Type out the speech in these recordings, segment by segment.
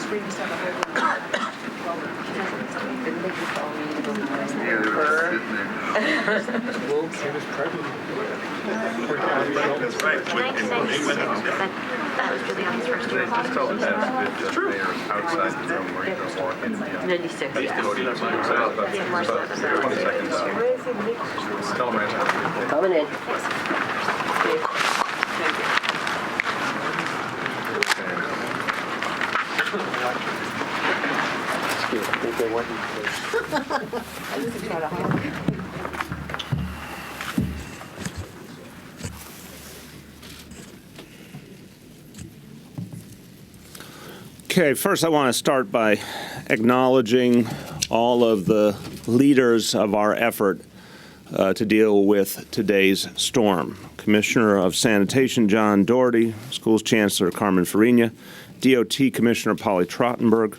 That was really on his first year. It's true. Outside the room where you can walk in. 96, yeah. 20 seconds out. Tell him right. Coming in. Excuse me, I think they want you to. I used to try to hide. Okay, first I want to start by acknowledging all of the leaders of our effort to deal with today's storm. Commissioner of Sanitation John Doherty, Schools Chancellor Carmen Farina, DOT Commissioner Polly Trottenberg,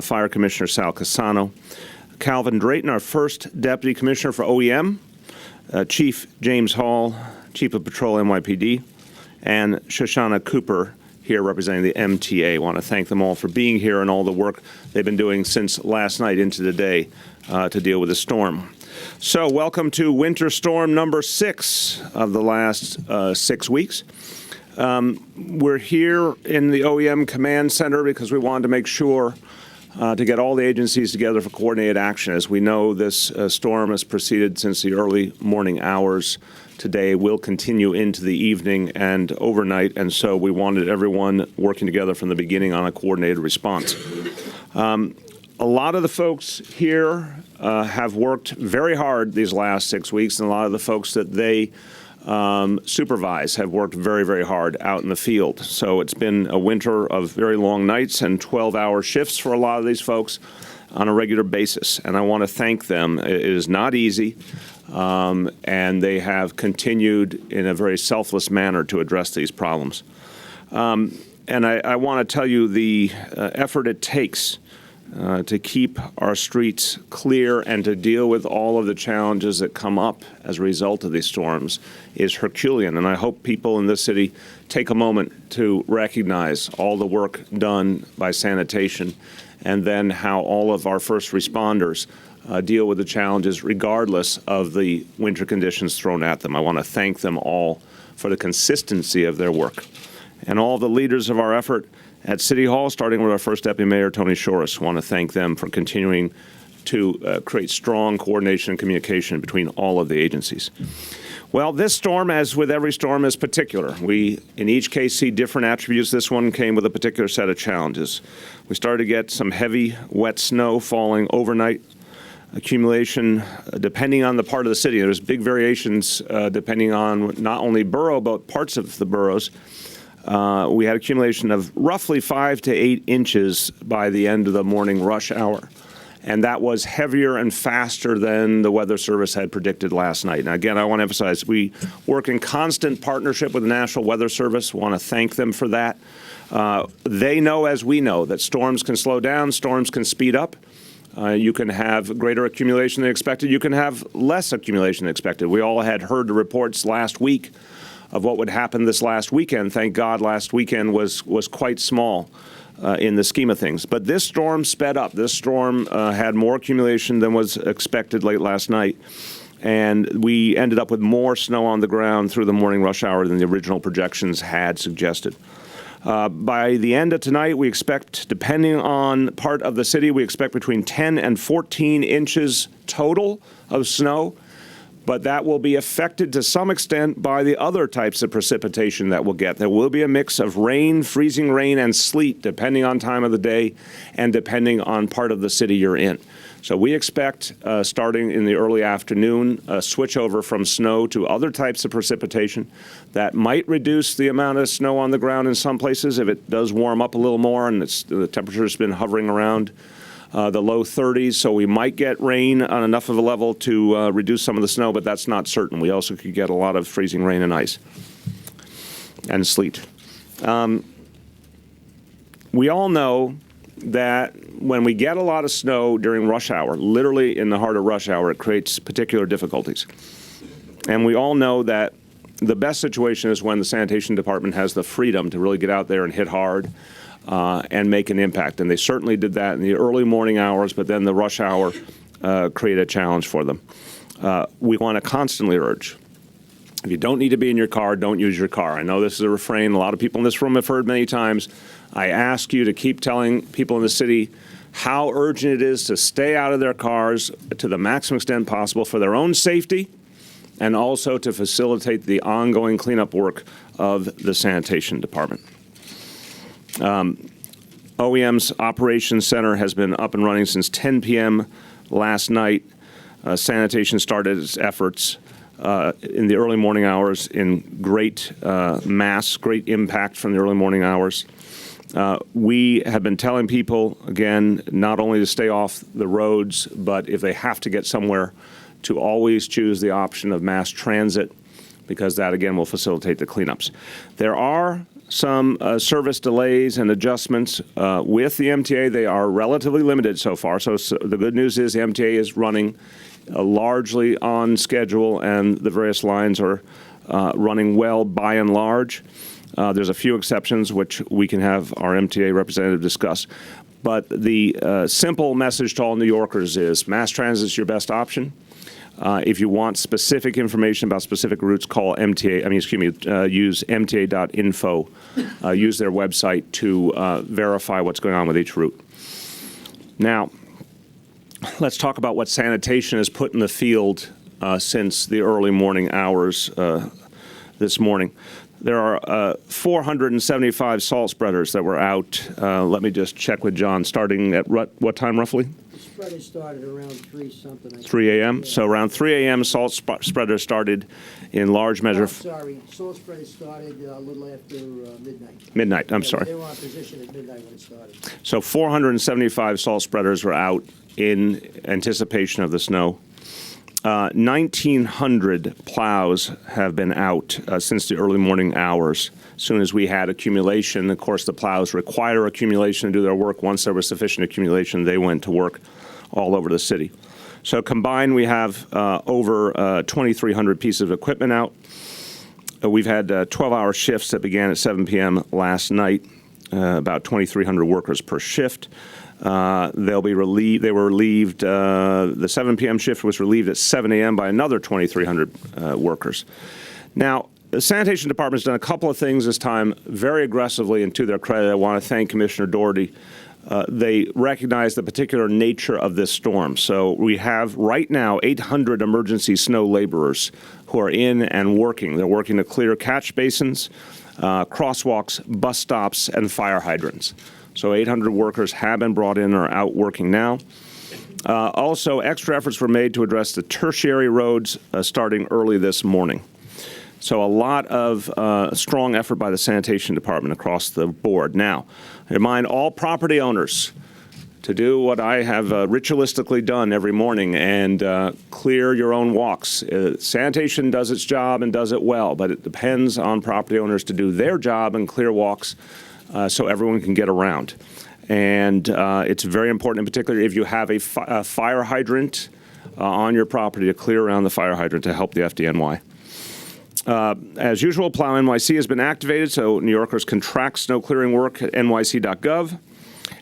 Fire Commissioner Sal Casano, Calvin Drayton, our first Deputy Commissioner for OEM, Chief James Hall, Chief of Patrol NYPD, and Shoshana Cooper, here representing the MTA. I want to thank them all for being here and all the work they've been doing since last night into the day to deal with the storm. So welcome to winter storm number 6 of the last 6 weeks. We're here in the OEM Command Center because we wanted to make sure to get all the agencies together for coordinated action. As we know, this storm has proceeded since the early morning hours. Today will continue into the evening and overnight, and so we wanted everyone working together from the beginning on a coordinated response. A lot of the folks here have worked very hard these last 6 weeks, and a lot of the folks that they supervise have worked very, very hard out in the field. So it's been a winter of very long nights and 12-hour shifts for a lot of these folks on a regular basis, and I want to thank them. It is not easy. And they have continued in a very selfless manner to address these problems. And I want to tell you the effort it takes to keep our streets clear and to deal with all of the challenges that come up as a result of these storms is Herculean. And I hope people in this city take a moment to recognize all the work done by sanitation and then how all of our first responders deal with the challenges regardless of the winter conditions thrown at them. I want to thank them all for the consistency of their work. And all the leaders of our effort at City Hall, starting with our first Deputy Mayor, Tony Shorris, want to thank them for continuing to create strong coordination and communication between all of the agencies. Well, this storm, as with every storm, is particular. We, in each case, see different attributes. This one came with a particular set of challenges. We started to get some heavy, wet snow falling overnight. Accumulation, depending on the part of the city. There's big variations depending on not only borough, but parts of the boroughs. We had accumulation of roughly 5 to 8 inches by the end of the morning rush hour. And that was heavier and faster than the Weather Service had predicted last night. Now, again, I want to emphasize we work in constant partnership with the National Weather Service. We want to thank them for that. They know, as we know, that storms can slow down, storms can speed up. You can have greater accumulation than expected. You can have less accumulation than expected. We all had heard the reports last week of what would happen this last weekend. Thank God last weekend was quite small in the scheme of things. But this storm sped up. This storm had more accumulation than was expected late last night. And we ended up with more snow on the ground through the morning rush hour than the original projections had suggested. By the end of tonight, we expect, depending on part of the city, we expect between 10 and 14 inches total of snow, but that will be affected to some extent by the other types of precipitation that we'll get. There will be a mix of rain, freezing rain, and sleet, depending on time of the day and depending on part of the city you're in. So we expect, starting in the early afternoon, a switch over from snow to other types of precipitation that might reduce the amount of snow on the ground in some places if it does warm up a little more and the temperature's been hovering around the low 30s. So we might get rain on enough of a level to reduce some of the snow, but that's not certain. We also could get a lot of freezing rain and ice and sleet. We all know that when we get a lot of snow during rush hour, literally in the heart of rush hour, it creates particular difficulties. And we all know that the best situation is when the sanitation department has the freedom to really get out there and hit hard. and make an impact. And they certainly did that in the early morning hours, but then the rush hour created a challenge for them. We want to constantly urge, if you don't need to be in your car, don't use your car. I know this is a refrain a lot of people in this room have heard many times. I ask you to keep telling people in the city how urgent it is to stay out of their cars to the maximum extent possible for their own safety and also to facilitate the ongoing cleanup work of the sanitation department. OEM's Operations Center has been up and running since 10 p.m. last night. Sanitation started its efforts in the early morning hours in great great impact from the early morning hours. We have been telling people, again, not only to stay off the roads, but if they have to get somewhere, to always choose the option of mass transit, because that, again, will facilitate the cleanups. There are some service delays and adjustments with the MTA. They are relatively limited so far. So the good news is the MTA is running largely on schedule, and the various lines are running well by and large. There's a few exceptions, which we can have our MTA representative discuss. But the simple message to all New Yorkers is mass transit is your best option. If you want specific information about specific routes, call MTA. Use MTA.info. Use their website to verify what's going on with each route. Now, let's talk about what sanitation has put in the field since the early morning hours this morning. There are 475 salt spreaders that were out. Let me just check with John. Starting at what time roughly? The spreader started around 3 something. 3 a.m. Yeah. So around 3 a.m. salt spreaders started in large measure. Oh, sorry, salt spreader started a little after midnight. Midnight. I'm Yeah, sorry. They were on position at midnight when it started. So 475 salt spreaders were out in anticipation of the snow. 1,900 plows have been out since the early morning hours. As soon as we had accumulation, of course, the plows require accumulation to do their work. Once there was sufficient accumulation, they went to work all over the city. So combined, we have over 2,300 pieces of equipment out. We've had 12-hour shifts that began at 7 p.m. last night, about 2,300 workers per shift. They'll be relieved. They were relieved. The 7 p.m. shift was relieved at 7 a.m. by another 2,300 workers. Now, the sanitation department has done a couple of things this time very aggressively, and to their credit, I want to thank Commissioner Doherty. They recognize the particular nature of this storm. So we have right now 800 emergency snow laborers who are in and working. They're working to clear catch basins, crosswalks, bus stops, and fire hydrants. So 800 workers have been brought in or out working now. Also, extra efforts were made to address the tertiary roads starting early this morning. So a lot of strong effort by the sanitation department across the board. Now, I remind all property owners to do what I have ritualistically done every morning and clear your own walks. Sanitation does its job and does it well, but it depends on property owners to do their job and clear walks so everyone can get around. And it's very important, in particular, if you have a fire hydrant on your property, to clear around the fire hydrant to help the FDNY. As usual, Plow NYC has been activated, so New Yorkers can track snow clearing work at nyc.gov.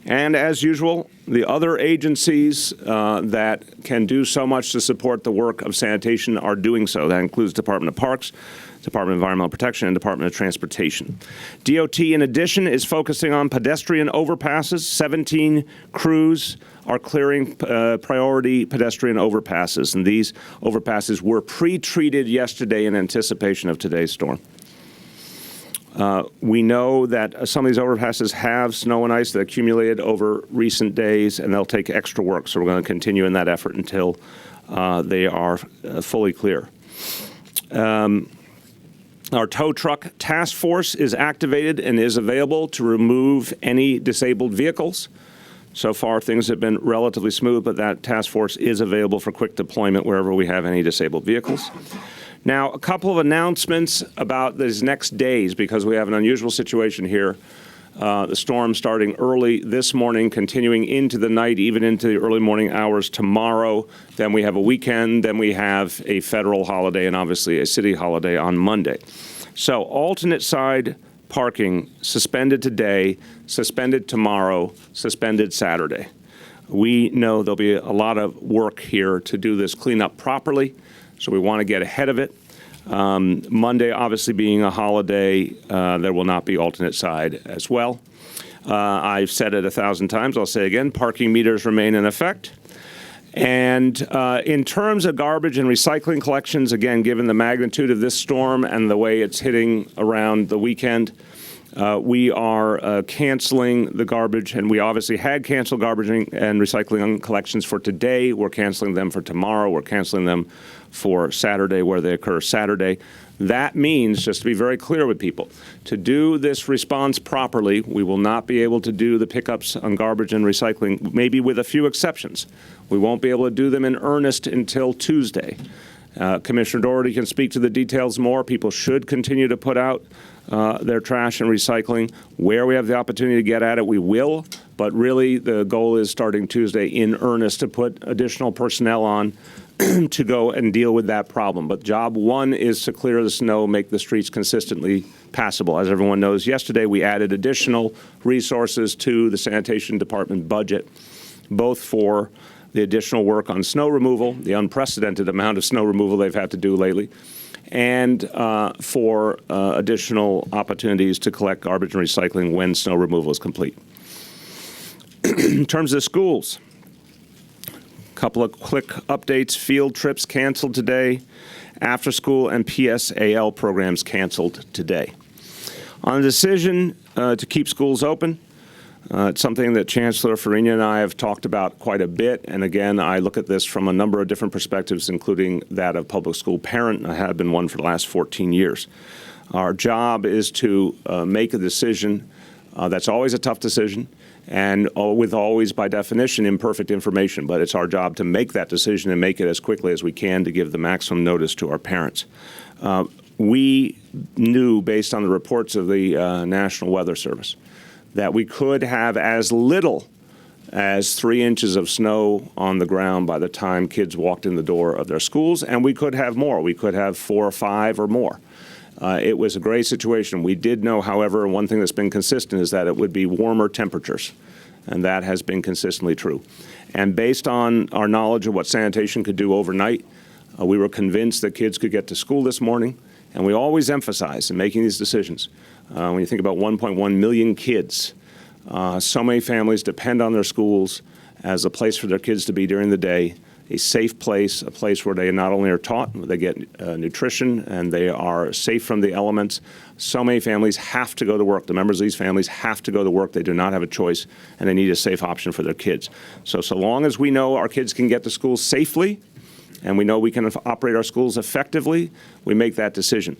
And as usual, the other agencies that can do so much to support the work of sanitation are doing so. That includes Department of Parks, Department of Environmental Protection, and Department of Transportation. DOT, in addition, is focusing on pedestrian overpasses. 17 crews are clearing priority pedestrian overpasses, and these overpasses were pre-treated yesterday in anticipation of today's storm. We know that some of these overpasses have snow and ice that accumulated over recent days, and they'll take extra work, so we're going to continue in that effort until they are fully clear. Our tow truck task force is activated and is available to remove any disabled vehicles. So far, things have been relatively smooth, but that task force is available for quick deployment wherever we have any disabled vehicles. Now, a couple of announcements about these next days, because we have an unusual situation here. The storm starting early this morning, continuing into the night, even into the early morning hours tomorrow. Then we have a weekend. Then we have a federal holiday and obviously a city holiday on Monday. So alternate side parking suspended today, suspended tomorrow, suspended Saturday. We know there'll be a lot of work here to do this cleanup properly, so we want to get ahead of it. Monday, obviously being a holiday, there will not be alternate side as well. I've said it 1,000 times. I'll say again, parking meters remain in effect. And in terms of garbage and recycling collections, again, given the magnitude of this storm and the way it's hitting around the weekend, we are canceling the garbage, and we obviously had canceled garbage and recycling collections for today. We're canceling them for tomorrow. We're canceling them for Saturday, where they occur Saturday. That means, just to be very clear with people, to do this response properly, we will not be able to do the pickups on garbage and recycling, maybe with a few exceptions. We won't be able to do them in earnest until Tuesday. Commissioner Doherty can speak to the details more. People should continue to put out their trash and recycling. Where we have the opportunity to get at it, we will. But really, the goal is starting Tuesday in earnest to put additional personnel on to go and deal with that problem. But job one is to clear the snow, make the streets consistently passable. As everyone knows, yesterday we added additional resources to the sanitation department budget, both for the additional work on snow removal, the unprecedented amount of snow removal they've had to do lately, and for additional opportunities to collect garbage and recycling when snow removal is complete. In terms of schools, a couple of quick updates. Field trips canceled today. After school and PSAL programs canceled today. On the decision to keep schools open, it's something that Chancellor Farina and I have talked about quite a bit. And again, I look at this from a number of different perspectives, including that of public school parent. I have been one for the last 14 years. Our job is to make a decision that's always a tough decision, and with always, by definition, imperfect information. But it's our job to make that decision and make it as quickly as we can to give the maximum notice to our parents. We knew, based on the reports of the National Weather Service, that we could have as little as 3 inches of snow on the ground by the time kids walked in the door of their schools, and we could have more. We could have 4 or 5 or more. It was a great situation. We did know, however, one thing that's been consistent is that it would be warmer temperatures, and that has been consistently true. And based on our knowledge of what sanitation could do overnight, we were convinced that kids could get to school this morning, and we always emphasize in making these decisions, when you think about 1.1 million kids, so many families depend on their schools as a place for their kids to be during the day, a safe place, a place where they not only are taught, but they get nutrition and they are safe from the elements. So many families have to go to work. The members of these families have to go to work. They do not have a choice, and they need a safe option for their kids. So long as we know our kids can get to school safely, and we know we can operate our schools effectively, we make that decision.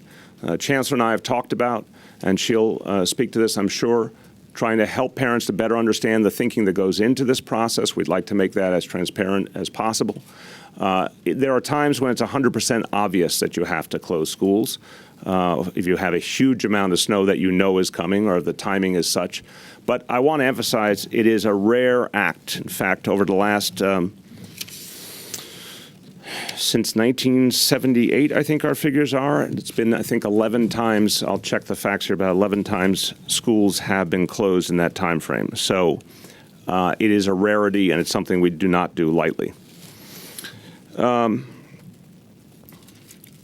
Chancellor and I have talked about, and she'll speak to this, I'm sure, trying to help parents to better understand the thinking that goes into this process. We'd like to make that as transparent as possible. There are times when it's 100% obvious that you have to close schools. If you have a huge amount of snow that you know is coming or the timing is such. But I want to emphasize it is a rare act. In fact, over the last since 1978, I think our figures are. It's been, I think, 11 times, I'll check the facts here, about 11 times schools have been closed in that time frame. So it is a rarity, and it's something we do not do lightly.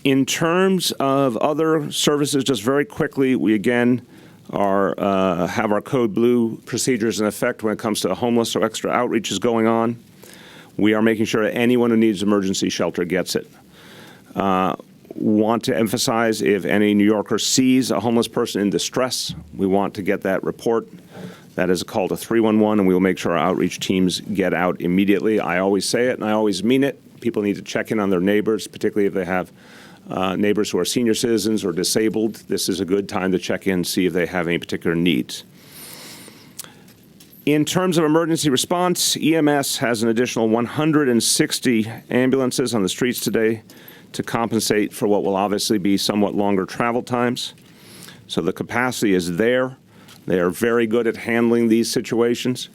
In terms of other services, just very quickly, we again have our Code Blue procedures in effect when it comes to homeless or extra outreach is going on. We are making sure that anyone who needs emergency shelter gets it. Want to emphasize, if any New Yorker sees a homeless person in distress, we want to get that report. That is a call to 311, and we will make sure our outreach teams get out immediately. I always say it, and I always mean it. People need to check in on their neighbors, particularly if they have neighbors who are senior citizens or disabled. This is a good time to check in, see if they have any particular needs. In terms of emergency response, EMS has an additional 160 ambulances on the streets today to compensate for what will obviously be somewhat longer travel times. So the capacity is there. They are very good at handling these situations.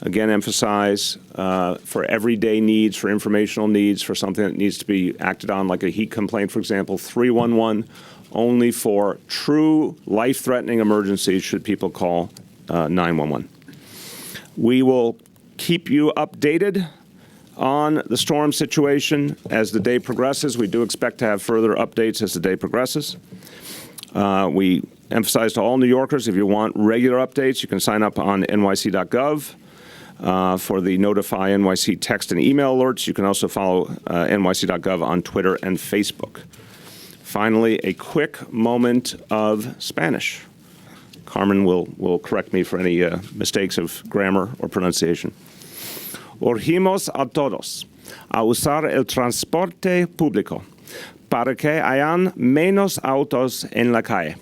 Again, emphasize for everyday needs, for informational needs, for something that needs to be acted on, like a heat complaint, for example, 311 only for true life-threatening emergencies should people call 911. We will keep you updated on the storm situation as the day progresses. We do expect to have further updates as the day progresses. We emphasize to all New Yorkers, if you want regular updates, you can sign up on nyc.gov for the Notify NYC text and email alerts. You can also follow nyc.gov on Twitter and Facebook. Finally, a quick moment of Spanish. Carmen will correct me for any mistakes of grammar or pronunciation. Urgimos a todos a usar el transporte público para que hayan menos autos en la calle.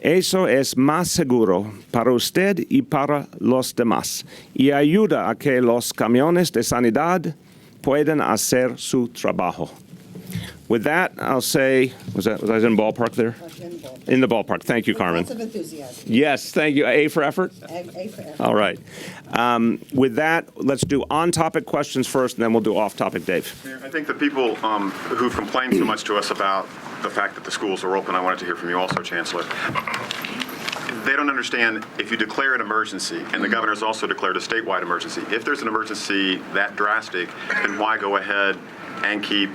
Eso es más seguro para usted y para los demás y ayuda a que los camiones de sanidad puedan hacer su trabajo. With that, I'll say, was I in ballpark there? In the ballpark. Thank you, Carmen. Lots of enthusiasm. Yes, thank you. A for effort? A for effort. All right. With that, let's do on-topic questions first, and then we'll do off-topic, Dave. Mayor, I think the people who've complained so much to us about the fact that the schools are open, I wanted to hear from you also, Chancellor. They don't understand if you declare an emergency, and the governor's also declared a statewide emergency. If there's an emergency that drastic, then why go ahead and keep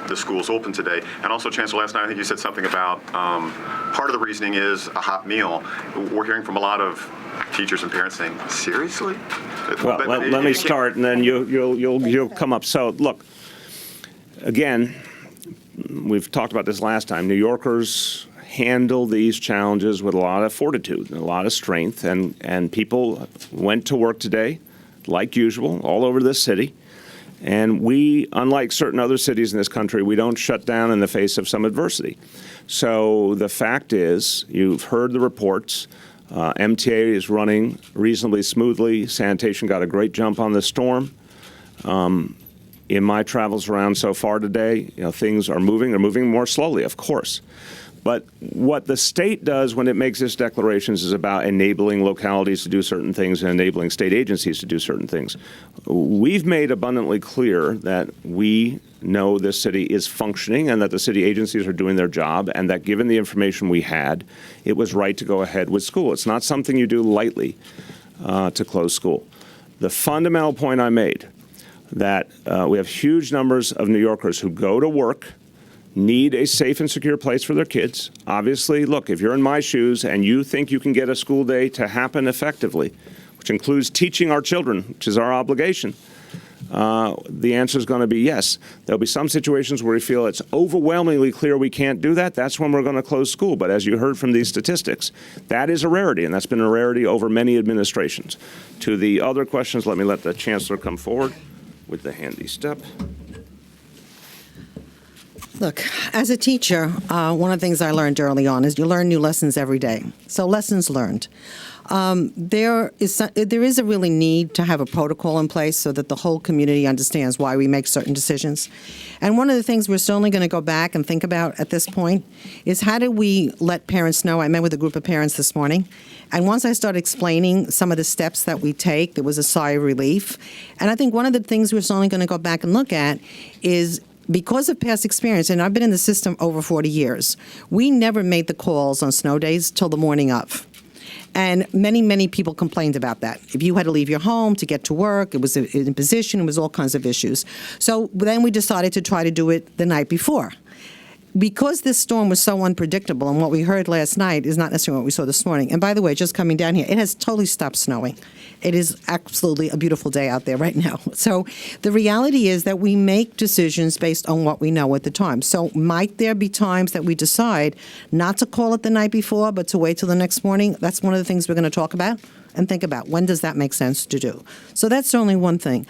the schools open today? And also, Chancellor, last night I think you said something about part of the reasoning is a hot meal. We're hearing from a lot of teachers and parents saying, seriously? Well, let me start, and then you'll come up. So, look, again, we've talked about this last time. New Yorkers handle these challenges with a lot of fortitude and a lot of strength, and people went to work today, like usual, all over this city. And we, unlike certain other cities in this country, we don't shut down in the face of some adversity. So the fact is, you've heard the reports. MTA is running reasonably smoothly. Sanitation got a great jump on the storm. In my travels around so far today, things are moving. They're moving more slowly, of course. But what the state does when it makes its declarations is about enabling localities to do certain things and enabling state agencies to do certain things. We've made abundantly clear that we know this city is functioning and that the city agencies are doing their job, and that given the information we had, it was right to go ahead with school. It's not something you do lightly to close school. The fundamental point I made, that we have huge numbers of New Yorkers who go to work, need a safe and secure place for their kids. Obviously, look, if you're in my shoes and you think you can get a school day to happen effectively, which includes teaching our children, which is our obligation, the answer is going to be yes. There'll be some situations where we feel it's overwhelmingly clear we can't do that. That's when we're going to close school. But as you heard from these statistics, that is a rarity, and that's been a rarity over many administrations. To the other questions, let me let the Chancellor come forward with the handy step. Look, as a teacher, one of the things I learned early on is you learn new lessons every day. So lessons learned. There is a really need to have a protocol in place so that the whole community understands why we make certain decisions. And one of the things we're certainly going to go back and think about at this point is how do we let parents know. I met with a group of parents this morning, and once I started explaining some of the steps that we take, there was a sigh of relief. And I think one of the things we're certainly going to go back and look at is, because of past experience, and I've been in the system over 40 years, we never made the calls on snow days till the morning of. And many, many people complained about that. If you had to leave your home to get to work, it was an imposition, it was all kinds of issues. So then we decided to try to do it the night before. Because this storm was so unpredictable, and what we heard last night is not necessarily what we saw this morning. And by the way, just coming down here, it has totally stopped snowing. It is absolutely a beautiful day out there right now. So the reality is that we make decisions based on what we know at the time. So might there be times that we decide not to call it the night before, but to wait till the next morning? That's one of the things we're going to talk about and think about. When does that make sense to do? So that's certainly one thing.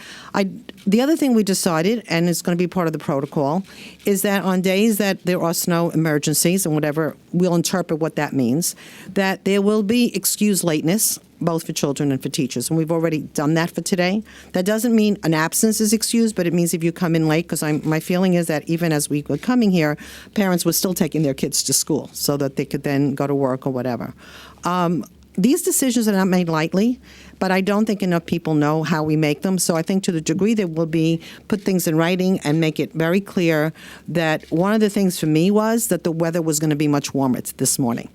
The other thing we decided, and it's going to be part of the protocol, is that on days that there are snow emergencies and whatever, we'll interpret what that means, that there will be excused lateness, both for children and for teachers. And we've already done that for today. That doesn't mean an absence is excused, but it means if you come in late, because my feeling is that even as we were coming here, parents were still taking their kids to school so that they could then go to work or whatever. These decisions are not made lightly, but I don't think enough people know how we make them. So I think to the degree that we'll put things in writing and make it very clear that one of the things for me was that the weather was going to be much warmer this morning.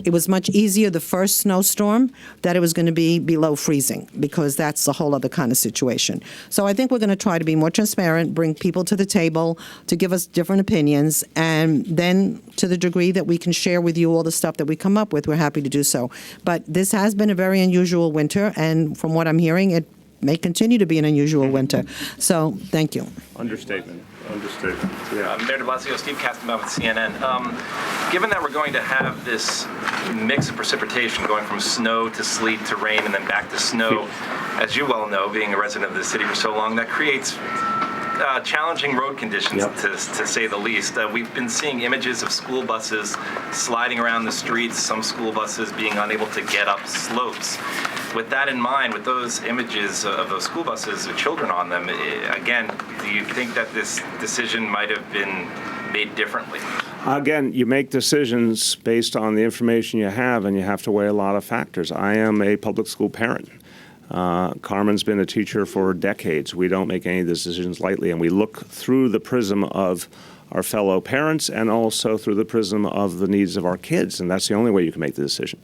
It was much easier the first snowstorm that it was going to be below freezing, because that's a whole other kind of situation. So I think we're going to try to be more transparent, bring people to the table to give us different opinions, and then to the degree that we can share with you all the stuff that we come up with, we're happy to do so. But this has been a very unusual winter, and from what I'm hearing, it may continue to be an unusual winter. So thank you. Understatement. Yeah. Mayor de Blasio, Steve Cadman with CNN. Given that we're going to have this mix of precipitation going from snow to sleet to rain and then back to snow, as you well know, being a resident of the city for so long, that creates challenging road conditions, to say the least. We've been seeing images of school buses sliding around the streets, some school buses being unable to get up slopes. With that in mind, with those images of those school buses with children on them, again, do you think that this decision might have been made differently? Again, you make decisions based on the information you have, and you have to weigh a lot of factors. I am a public school parent. Carmen's been a teacher for decades. We don't make any of these decisions lightly, and we look through the prism of our fellow parents and also through the prism of the needs of our kids, and that's the only way you can make the decision.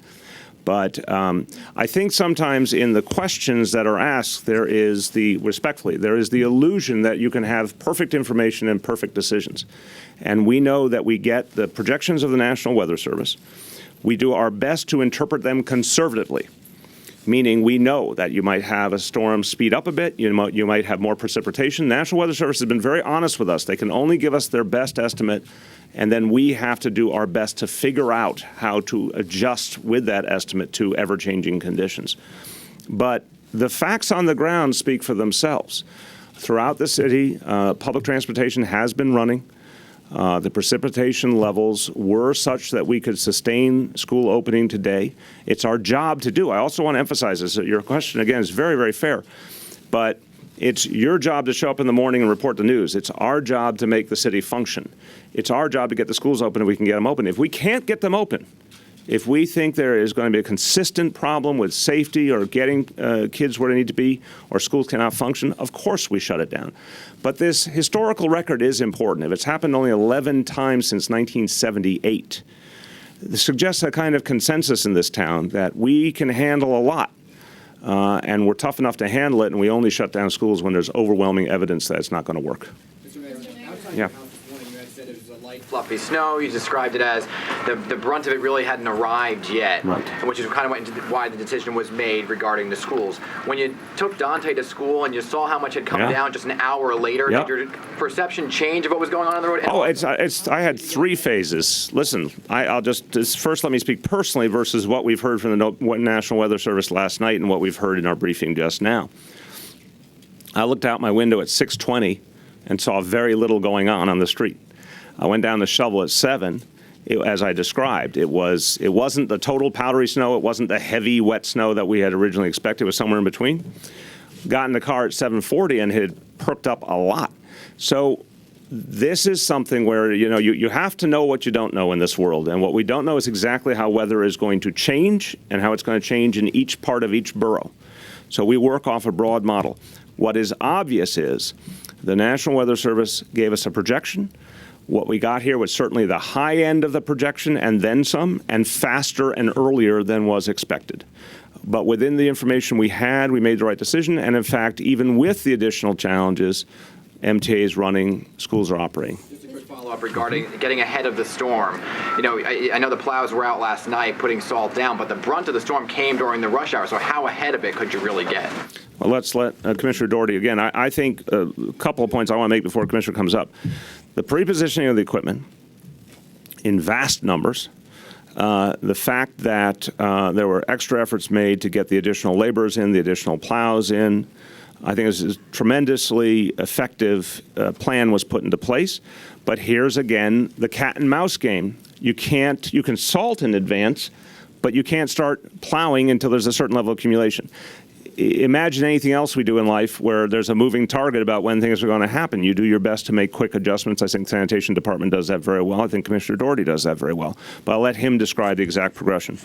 But I think sometimes in the questions that are asked, there is the illusion that you can have perfect information and perfect decisions. And we know that we get the projections of the National Weather Service. We do our best to interpret them conservatively, meaning we know that you might have a storm speed up a bit, you might have more precipitation. The National Weather Service has been very honest with us. They can only give us their best estimate, and then we have to do our best to figure out how to adjust with that estimate to ever-changing conditions. But the facts on the ground speak for themselves. Throughout the city, public transportation has been running. The precipitation levels were such that we could sustain school opening today. It's our job to do. I also want to emphasize this. Your question, again, is very, very fair. But it's your job to show up in the morning and report the news. It's our job to make the city function. It's our job to get the schools open if we can get them open. If we can't get them open, if we think there is going to be a consistent problem with safety or getting kids where they need to be, or schools cannot function, of course we shut it down. But this historical record is important. If it's happened only 11 times since 1978, it suggests a kind of consensus in this town that we can handle a lot. And we're tough enough to handle it, and we only shut down schools when there's overwhelming evidence that it's not going to work. Mr. Mayor, outside Yeah. your house this morning, you had said it was a light, fluffy snow. You described it as the brunt of it really hadn't arrived yet, Right. which is kind of why the decision was made regarding the schools. When you took Dante to school and you saw how much had come Yeah. down just an hour later, Yeah. did your perception change of what was going on the road? Oh, I had three phases. Listen, first let me speak personally versus what we've heard from the National Weather Service last night and what we've heard in our briefing just now. I looked out my window at 6:20 and saw very little going on the street. I went down the shovel at 7. As I described, it wasn't the total powdery snow. It wasn't the heavy, wet snow that we had originally expected. It was somewhere in between. Got in the car at 7:40 and it had perked up a lot. So this is something where, you have to know what you don't know in this world. And what we don't know is exactly how weather is going to change and how it's going to change in each part of each borough. So we work off a broad model. What is obvious is the National Weather Service gave us a projection. What we got here was certainly the high end of the projection and then some, and faster and earlier than was expected. But within the information we had, we made the right decision. And in fact, even with the additional challenges, MTA is running, schools are operating. Just a quick follow-up regarding getting ahead of the storm. I know the plows were out last night putting salt down, but the brunt of the storm came during the rush hour. So how ahead of it could you really get? Well, let's let Commissioner Doherty, again, I think a couple of points I want to make before Commissioner comes up. The pre-positioning of the equipment in vast numbers, the fact that there were extra efforts made to get the additional laborers in, the additional plows in, I think is a tremendously effective plan was put into place. But here's again the cat and mouse game. You can salt in advance, but you can't start plowing until there's a certain level of accumulation. Imagine anything else we do in life where there's a moving target about when things are going to happen. You do your best to make quick adjustments. I think the Sanitation Department does that very well. I think Commissioner Doherty does that very well. But I'll let him describe the exact progression.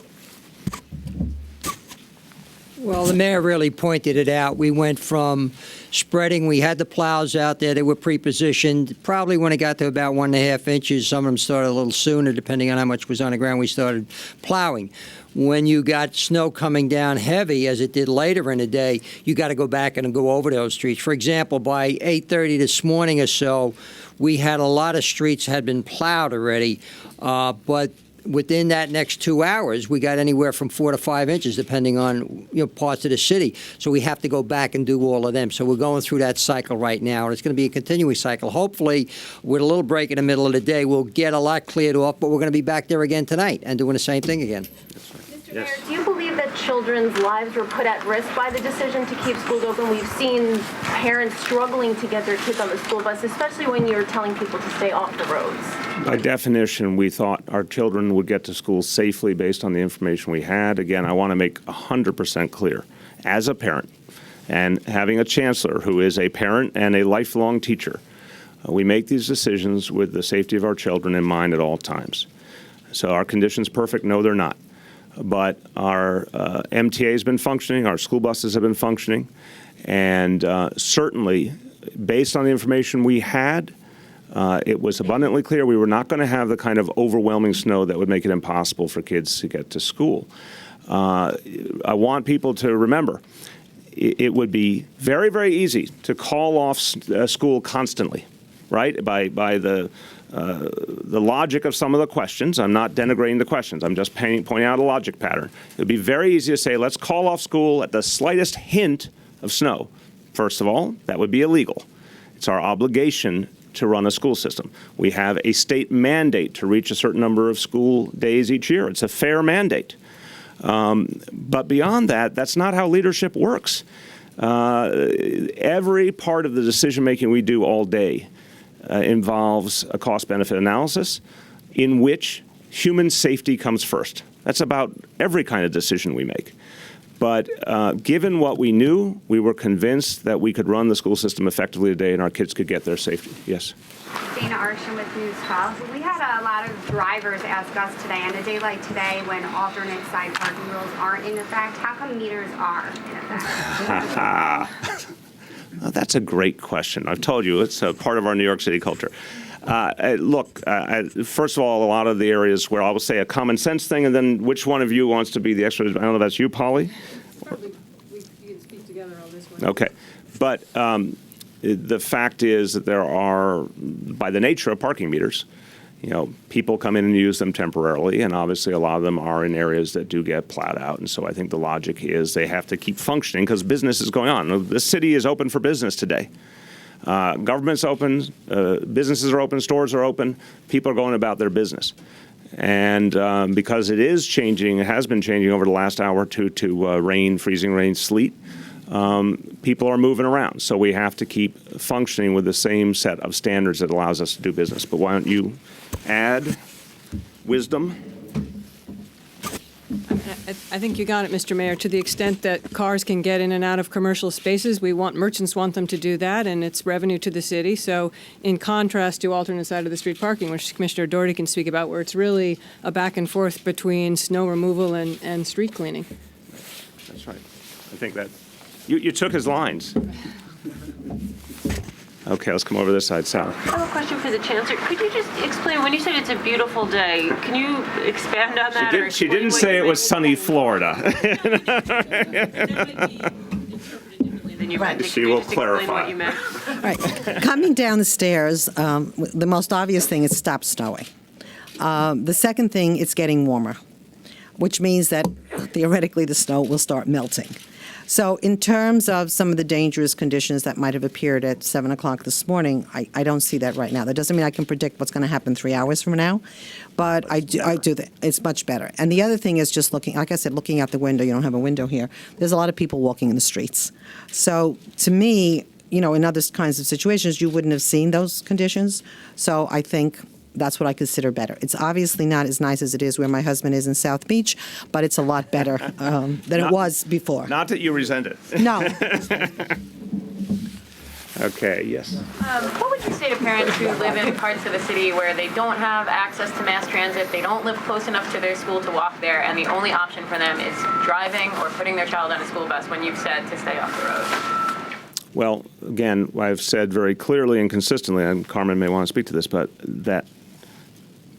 Well, the mayor really pointed it out. We went from spreading, we had the plows out there, they were pre-positioned. Probably when it got to about 1.5 inches, some of them started a little sooner, depending on how much was on the ground, we started plowing. When you got snow coming down heavy, as it did later in the day, you got to go back and go over those streets. For example, by 8:30 this morning or so, we had a lot of streets had been plowed already, but within that next 2 hours, we got anywhere from 4 to 5 inches, depending on parts of the city. So we have to go back and do all of them. So we're going through that cycle right now, and it's going to be a continuing cycle. Hopefully, with a little break in the middle of the day, we'll get a lot cleared off, but we're going to be back there again tonight and doing the same thing again. Mr. Mayor, do you believe that children's lives were put at risk by the decision to keep schools open? We've seen parents struggling to get their kids on the school bus, especially when you're telling people to stay off the roads. By definition, we thought our children would get to school safely based on the information we had. Again, I want to make 100% clear, as a parent, and having a chancellor who is a parent and a lifelong teacher, we make these decisions with the safety of our children in mind at all times. So are conditions perfect? No, they're not. But our MTA has been functioning, our school buses have been functioning, and certainly, based on the information we had, it was abundantly clear we were not going to have the kind of overwhelming snow that would make it impossible for kids to get to school. I want people to remember, it would be very, very easy to call off school constantly, right? By the logic of some of the questions. I'm not denigrating the questions. I'm just pointing out a logic pattern. It would be very easy to say, let's call off school at the slightest hint of snow. First of all, that would be illegal. It's our obligation to run a school system. We have a state mandate to reach a certain number of school days each year. It's a fair mandate. But beyond that, that's not how leadership works. Every part of the decision-making we do all day involves a cost-benefit analysis in which human safety comes first. That's about every kind of decision we make. But given what we knew, we were convinced that we could run the school system effectively today and our kids could get their safety. Yes? Dana Arshan with News 12. We had a lot of drivers ask us today, on a day like today when alternate side parking rules aren't in effect, how come meters are in effect? Well, that's a great question. I've told you, it's a part of our New York City culture. Look, first of all, a lot of the areas where I will say a common sense thing, and then which one of you wants to be the expert? I don't know if that's you, Polly? We can speak together on this one. Okay. But the fact is that there are, by the nature of parking meters, people come in and use them temporarily, and obviously a lot of them are in areas that do get plowed out. And so I think the logic is they have to keep functioning because business is going on. The city is open for business today. Government's open, businesses are open, stores are open, people are going about their business. And because it is changing, it has been changing over the last hour or two to rain, freezing rain, sleet, people are moving around. So we have to keep functioning with the same set of standards that allows us to do business. But why don't you add wisdom? I think you got it, Mr. Mayor. To the extent that cars can get in and out of commercial spaces, merchants want them to do that, and it's revenue to the city. So in contrast to alternate side of the street parking, which Commissioner Doherty can speak about, where it's really a back and forth between snow removal and street cleaning. That's right. I think that you took his lines. Okay, let's come over this side. Sal. I have a question for the Chancellor. Could you just explain, when you said it's a beautiful day, can you expand on that? She didn't say it was sunny Florida. She will clarify. All right. Coming down the stairs, the most obvious thing is stop snowing. The second thing, it's getting warmer, which means that theoretically the snow will start melting. So in terms of some of the dangerous conditions that might have appeared at 7 o'clock this morning, I don't see that right now. That doesn't mean I can predict what's going to happen 3 hours from now, but I do that. It's much better. And the other thing is just looking, like I said, looking out the window. You don't have a window here. There's a lot of people walking in the streets. So to me, in other kinds of situations, you wouldn't have seen those conditions. So I think that's what I consider better. It's obviously not as nice as it is where my husband is in South Beach, but it's a lot better than it was before. Not that you resent it. No. Okay, yes. What would you say to parents who live in parts of the city where they don't have access to mass transit, they don't live close enough to their school to walk there, and the only option for them is driving or putting their child on a school bus when you've said to stay off the road? Well, again, I've said very clearly and consistently, and Carmen may want to speak to this, but that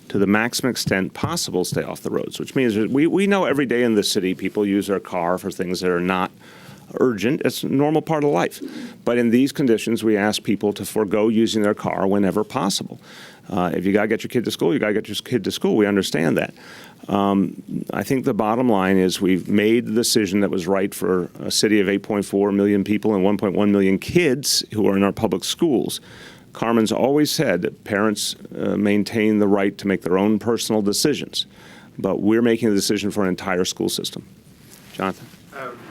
to the maximum extent possible, stay off the roads, which means that we know every day in the city people use their car for things that are not urgent. It's a normal part of life. But in these conditions, we ask people to forego using their car whenever possible. If you got to get your kid to school, you got to get your kid to school. We understand that. I think the bottom line is we've made the decision that was right for a city of 8.4 million people and 1.1 million kids who are in our public schools. Carmen's always said that parents maintain the right to make their own personal decisions, but we're making a decision for an entire school system. Jonathan?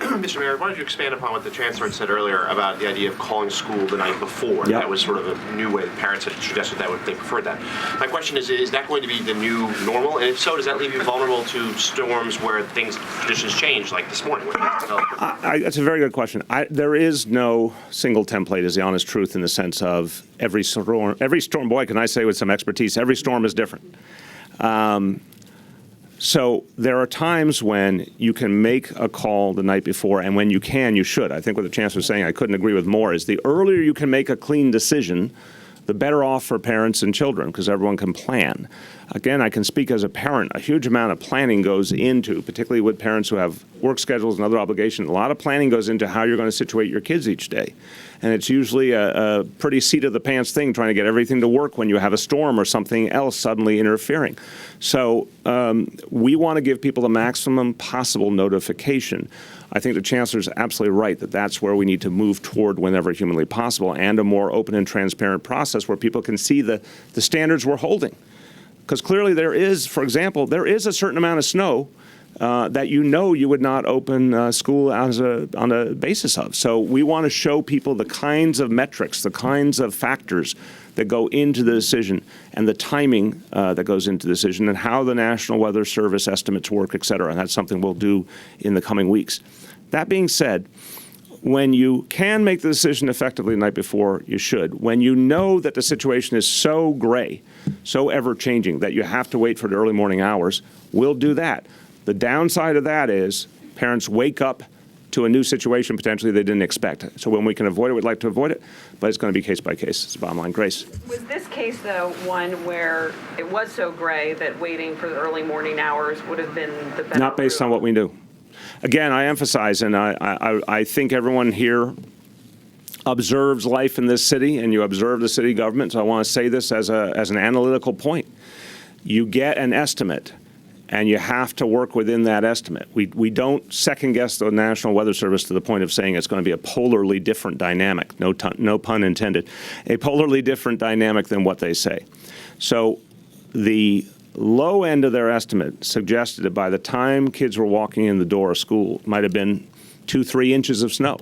Mr. Mayor, why don't you expand upon what the Chancellor had said earlier about the idea of calling school the night before? Yep. That was sort of a new way that parents had suggested that they preferred that. My question is that going to be the new normal? And if so, does that leave you vulnerable to storms where conditions change, like this morning? That's a very good question. There is no single template, is the honest truth, in the sense of every storm, boy, can I say with some expertise, every storm is different. So there are times when you can make a call the night before, and when you can, you should. I think what the Chancellor is saying, I couldn't agree with more, is the earlier you can make a clean decision, the better off for parents and children, because everyone can plan. Again, I can speak as a parent. A huge amount of planning goes into, particularly with parents who have work schedules and other obligations, a lot of planning goes into how you're going to situate your kids each day. And it's usually a pretty seat-of-the-pants thing, trying to get everything to work when you have a storm or something else suddenly interfering. So we want to give people the maximum possible notification. I think the Chancellor is absolutely right that that's where we need to move toward whenever humanly possible, and a more open and transparent process where people can see the standards we're holding. Because clearly there is, for example, there is a certain amount of snow that you would not open school on a basis of. So we want to show people the kinds of metrics, the kinds of factors that go into the decision, and the timing that goes into the decision, and how the National Weather Service estimates work, et cetera. And that's something we'll do in the coming weeks. That being said, when you can make the decision effectively the night before, you should. When you know that the situation is so gray, so ever-changing, that you have to wait for the early morning hours, we'll do that. The downside of that is parents wake up to a new situation potentially they didn't expect. So when we can avoid it, we'd like to avoid it, but it's going to be case by case. It's the bottom line. Grace? Was this case, though, one where it was so gray that waiting for the early morning hours would have been the better Not based route? on what we knew. Again, I emphasize, and I think everyone here observes life in this city, and you observe the city government, so I want to say this as an analytical point. You get an estimate, and you have to work within that estimate. We don't second-guess the National Weather Service to the point of saying it's going to be a polarly different dynamic, no pun intended, a polarly different dynamic than what they say. So the low end of their estimate suggested that by the time kids were walking in the door of school, it might have been 2-3 inches of snow.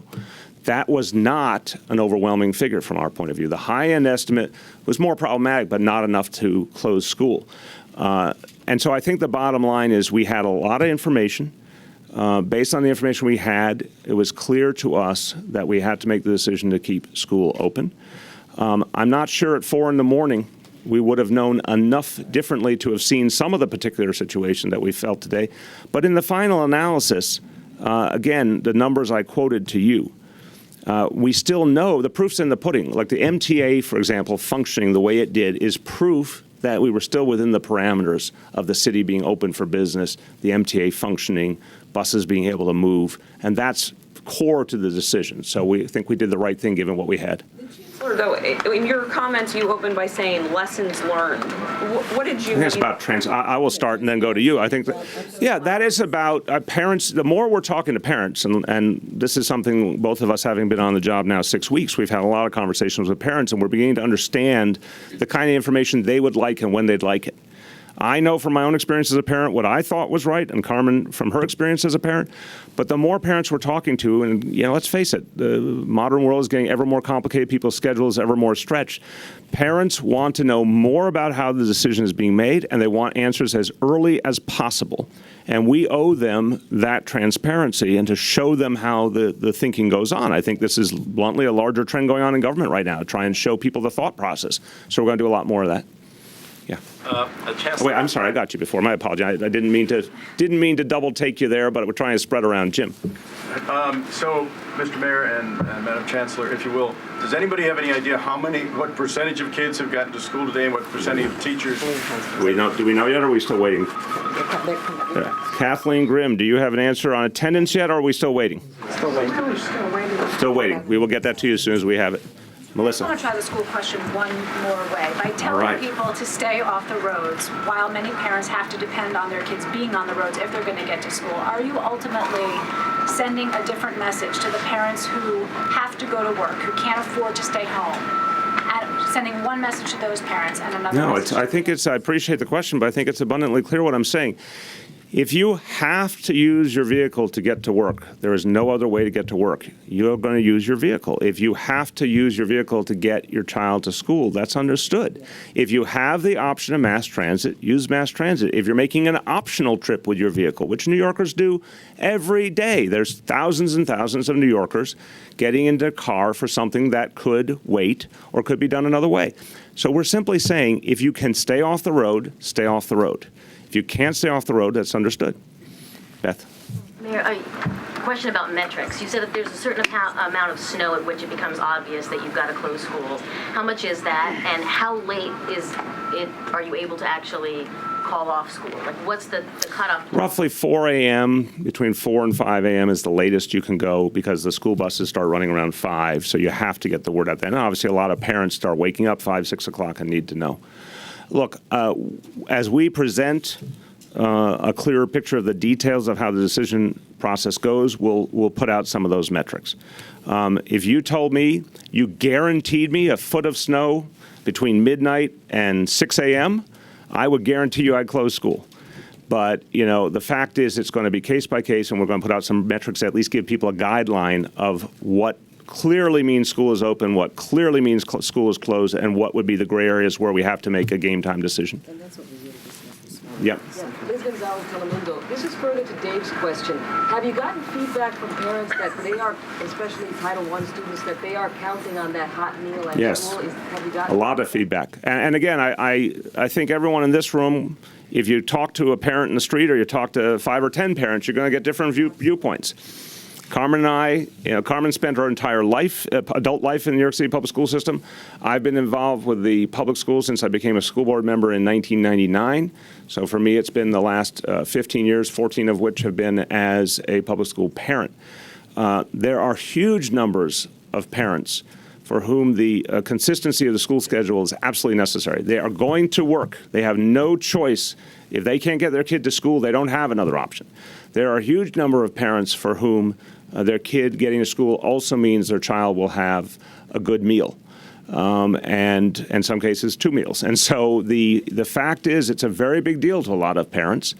That was not an overwhelming figure from our point of view. The high-end estimate was more problematic, but not enough to close school. And so I think the bottom line is we had a lot of information. Based on the information we had, it was clear to us that we had to make the decision to keep school open. I'm not sure at 4 in the morning we would have known enough differently to have seen some of the particular situation that we felt today. But in the final analysis, again, the numbers I quoted to you, we still know the proof's in the pudding. Like the MTA, for example, functioning the way it did is proof that we were still within the parameters of the city being open for business, the MTA functioning, buses being able to move, and that's core to the decision. So we think we did the right thing given what we had. Though, in your comments, you opened by saying lessons learned. What did you I think it's about I will start and then go to you. I think that is about parents. The more we're talking to parents, and this is something both of us having been on the job now 6 weeks, we've had a lot of conversations with parents, and we're beginning to understand the kind of information they would like and when they'd like it. I know from my own experience as a parent what I thought was right, and Carmen from her experience as a parent. But the more parents we're talking to, and let's face it, the modern world is getting ever more complicated, people's schedules ever more stretched. Parents want to know more about how the decision is being made, and they want answers as early as possible. And we owe them that transparency and to show them how the thinking goes on. I think this is bluntly a larger trend going on in government right now, to try and show people the thought process. So we're going to do a lot more of that. Yeah. Wait, I'm sorry, I got you before. My apology. I didn't mean to double take you there, but we're trying to spread around. Jim. So, Mr. Mayor and Madam Chancellor, if you will, does anybody have any idea what percentage of kids have gotten to school today and what percentage of teachers? Do we know yet, or are we still waiting? Kathleen Grimm, do you have an answer on attendance yet, or are we still waiting? Still waiting. Still waiting. We will get that to you as soon as we have it. Melissa. I want to try the school question one more way. By telling people to stay off the roads, while many parents have to depend on their kids being on the roads if they're going to get to school, are you ultimately sending a different message to the parents who have to go to work, who can't afford to stay home? And sending one message to those parents and another message. I appreciate the question, but I think it's abundantly clear what I'm saying. If you have to use your vehicle to get to work, there is no other way to get to work. You're going to use your vehicle. If you have to use your vehicle to get your child to school, that's understood. If you have the option of mass transit, use mass transit. If you're making an optional trip with your vehicle, which New Yorkers do every day, there's thousands and thousands of New Yorkers getting into a car for something that could wait or could be done another way. So we're simply saying, if you can stay off the road, stay off the road. If you can't stay off the road, that's understood. Beth. Mayor, a question about metrics. You said that there's a certain amount of snow at which it becomes obvious that you've got to close schools. How much is that, and how late are you able to actually call off school? Like, what's the cutoff? Roughly 4 a.m., between 4 and 5 a.m. is the latest you can go because the school buses start running around 5, so you have to get the word out there. And obviously, a lot of parents start waking up 5, 6 o'clock and need to know. Look, as we present a clearer picture of the details of how the decision process goes, we'll put out some of those metrics. If you told me you guaranteed me a foot of snow between midnight and 6 a.m., I would guarantee you I'd close school. But, the fact is it's going to be case by case, and we're going to put out some metrics that at least give people a guideline of what clearly means school is open, what clearly means school is closed, and what would be the gray areas where we have to make a game time decision. And that's what we really discussed this morning. Yeah. Liz Gonzalez Telemundo, this is further to Dave's question. Have you gotten feedback from parents that they are, especially Title I students, that they are counting on that hot meal at school? Have you gotten a lot of feedback. And again, I think everyone in this room, if you talk to a parent in the street or you talk to 5 or 10 parents, you're going to get different viewpoints. Carmen and I, Carmen spent her entire life, adult life in the New York City public school system. I've been involved with the public schools since I became a school board member in 1999. So for me, it's been the last 15 years, 14 of which have been as a public school parent. There are huge numbers of parents for whom the consistency of the school schedule is absolutely necessary. They are going to work. They have no choice. If they can't get their kid to school, they don't have another option. There are a huge number of parents for whom their kid getting to school also means their child will have a good meal, and in some cases 2 meals. And so the fact is it's a very big deal to a lot of parents.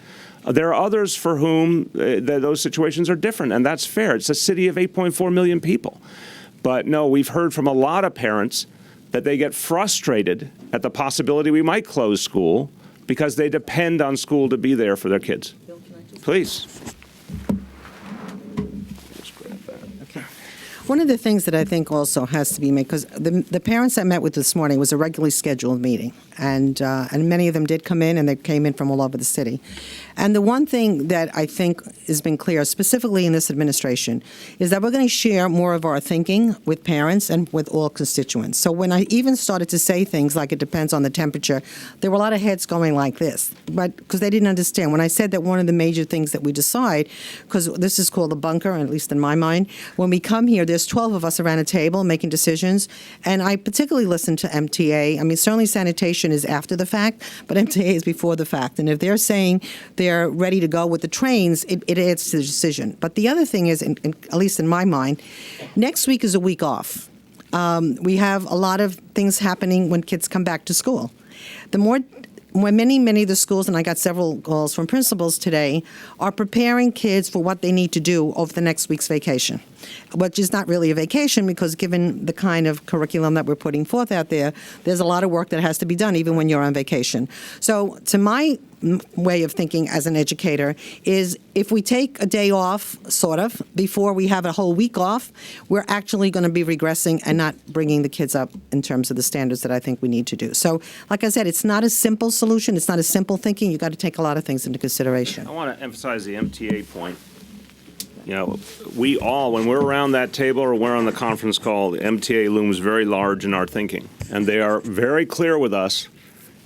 There are others for whom those situations are different, and that's fair. It's a city of 8.4 million people. But no, we've heard from a lot of parents that they get frustrated at the possibility we might close school because they depend on school to be there for their kids. Please. One of the things that I think also has to be made, because the parents I met with this morning was a regularly scheduled meeting, and many of them did come in, and they came in from all over the city. And the one thing that I think has been clear, specifically in this administration, is that we're going to share more of our thinking with parents and with all constituents. So when I even started to say things like it depends on the temperature, there were a lot of heads going like this, but because they didn't understand. When I said that one of the major things that we decide, because this is called the bunker, at least in my mind, when we come here, there's 12 of us around a table making decisions, and I particularly listen to MTA. I mean, certainly sanitation is after the fact, but MTA is before the fact. And if they're saying they're ready to go with the trains, it adds to the decision. But the other thing is, at least in my mind, next week is a week off. We have a lot of things happening when kids come back to school. When many of the schools, and I got several calls from principals today, are preparing kids for what they need to do over the next week's vacation, which is not really a vacation because given the kind of curriculum that we're putting forth out there, there's a lot of work that has to be done even when you're on vacation. So to my way of thinking as an educator is if we take a day off, sort of, before we have a whole week off, we're actually going to be regressing and not bringing the kids up in terms of the standards that I think we need to do. So, like I said, it's not a simple solution. It's not a simple thinking. You've got to take a lot of things into consideration. I want to emphasize the MTA point. You know, we all, when we're around that table or we're on the conference call, the MTA looms very large in our thinking. And they are very clear with us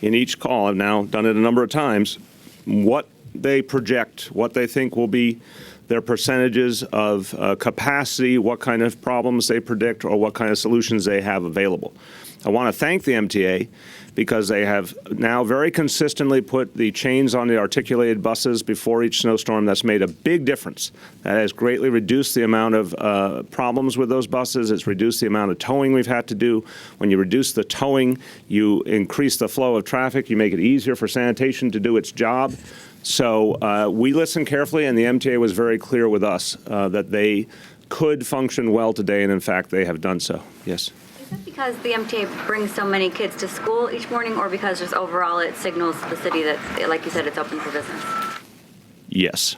in each call. I've now done it a number of times, what they project, what they think will be their percentages of capacity, what kind of problems they predict, or what kind of solutions they have available. I want to thank the MTA because they have now very consistently put the chains on the articulated buses before each snowstorm. That's made a big difference. That has greatly reduced the amount of problems with those buses. It's reduced the amount of towing we've had to do. When you reduce the towing, you increase the flow of traffic. You make it easier for sanitation to do its job. So we listened carefully, and the MTA was very clear with us that they could function well today, and in fact, they have done so. Yes? Is that because the MTA brings so many kids to school each morning, or because just overall it signals to the city that, like you said, it's open for business? Yes.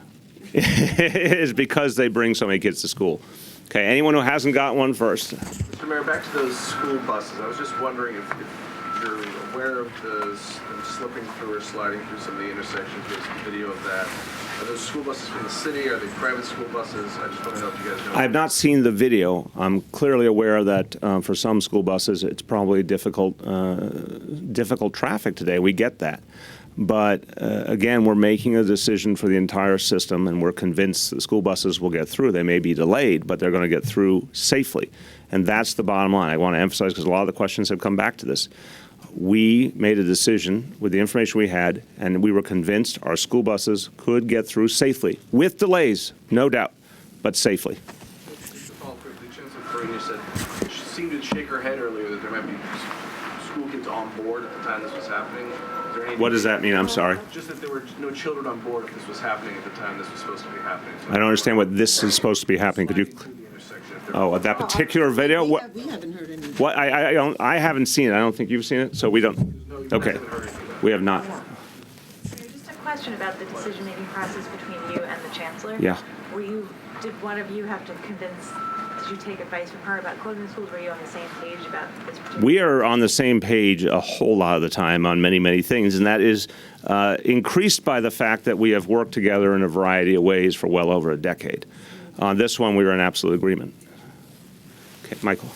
It is because they bring so many kids to school. Okay, anyone who hasn't got one first. Mr. Mayor, back to those school buses. I was just wondering if you're aware of them slipping through or sliding through some of the intersections. There's a video of that. Are those school buses from the city? Are they private school buses? I just want to know if you guys know. I have not seen the video. I'm clearly aware that for some school buses, it's probably difficult traffic today. We get that. But again, we're making a decision for the entire system, and we're convinced the school buses will get through. They may be delayed, but they're going to get through safely. And that's the bottom line. I want to emphasize, because a lot of the questions have come back to this. We made a decision with the information we had, and we were convinced our school buses could get through safely, with delays, no doubt, but safely. Just to follow up quickly, Chancellor Ferrini said she seemed to shake her head earlier that there might be school kids on board at the time this was happening. Is there any What does that mean? I'm sorry. Just that there were no children on board if this was happening at the time this was supposed to be happening. So I don't understand what this is supposed to be happening. Could you? Oh, that particular video? What? We haven't heard any. What? I haven't seen it. I don't think you've seen it, so we don't. Okay, we have not. Just a question about the decision-making process between you and the chancellor. Yeah. Did one of you have to convince? Did you take advice from her about closing schools? Were you on the same page about this particular? We are on the same page a whole lot of the time on many, many things, and that is increased by the fact that we have worked together in a variety of ways for well over a decade. On this one, we were in absolute agreement. Okay, Michael.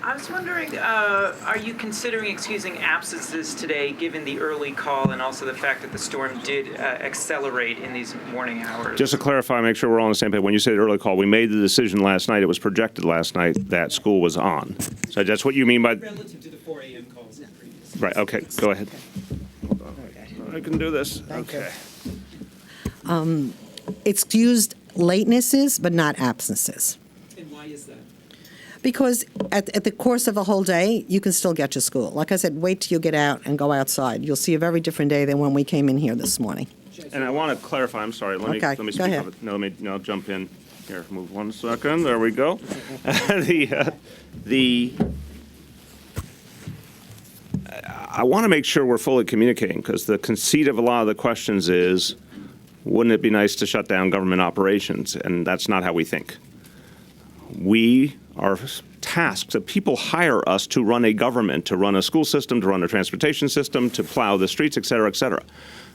I was wondering, are you considering excusing absences today, given the early call and also the fact that the storm did accelerate in these morning hours? Just to clarify, make sure we're all on the same page. When you say early call, we made the decision last night. It was projected last night that school was on. So that's what you mean by relative to the 4 a.m. calls. Right. Okay. Go ahead. I can do this. Okay. Excused latenesses, but not absences. And why is that? Because at the course of a whole day, you can still get to school. Like I said, wait till you get out and go outside. You'll see a very different day than when we came in here this morning. And I want to clarify. I'm sorry. Let me Okay, speak go ahead. of it. No, I'll jump in here. Move 1 second. There we go. I want to make sure we're fully communicating, because the conceit of a lot of the questions is, wouldn't it be nice to shut down government operations? And that's not how we think. We are tasked, that people hire us to run a government, to run a school system, to run a transportation system, to plow the streets, et cetera, et cetera.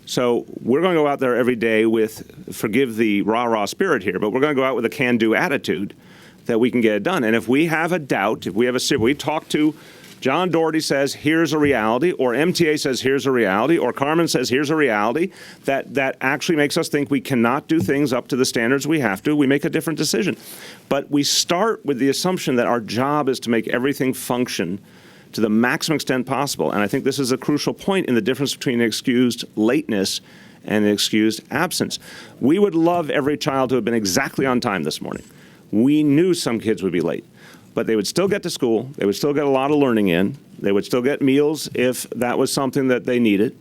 So we're going to go out there every day with, forgive the rah-rah spirit here, but we're going to go out with a can-do attitude that we can get it done. And if we have a doubt, if we have we talk to John Doherty says, here's a reality, or MTA says, here's a reality, or Carmen says, here's a reality, that actually makes us think we cannot do things up to the standards we have to, we make a different decision. But we start with the assumption that our job is to make everything function to the maximum extent possible. And I think this is a crucial point in the difference between excused lateness and excused absence. We would love every child to have been exactly on time this morning. We knew some kids would be late, but they would still get to school. They would still get a lot of learning in. They would still get meals if that was something that they needed.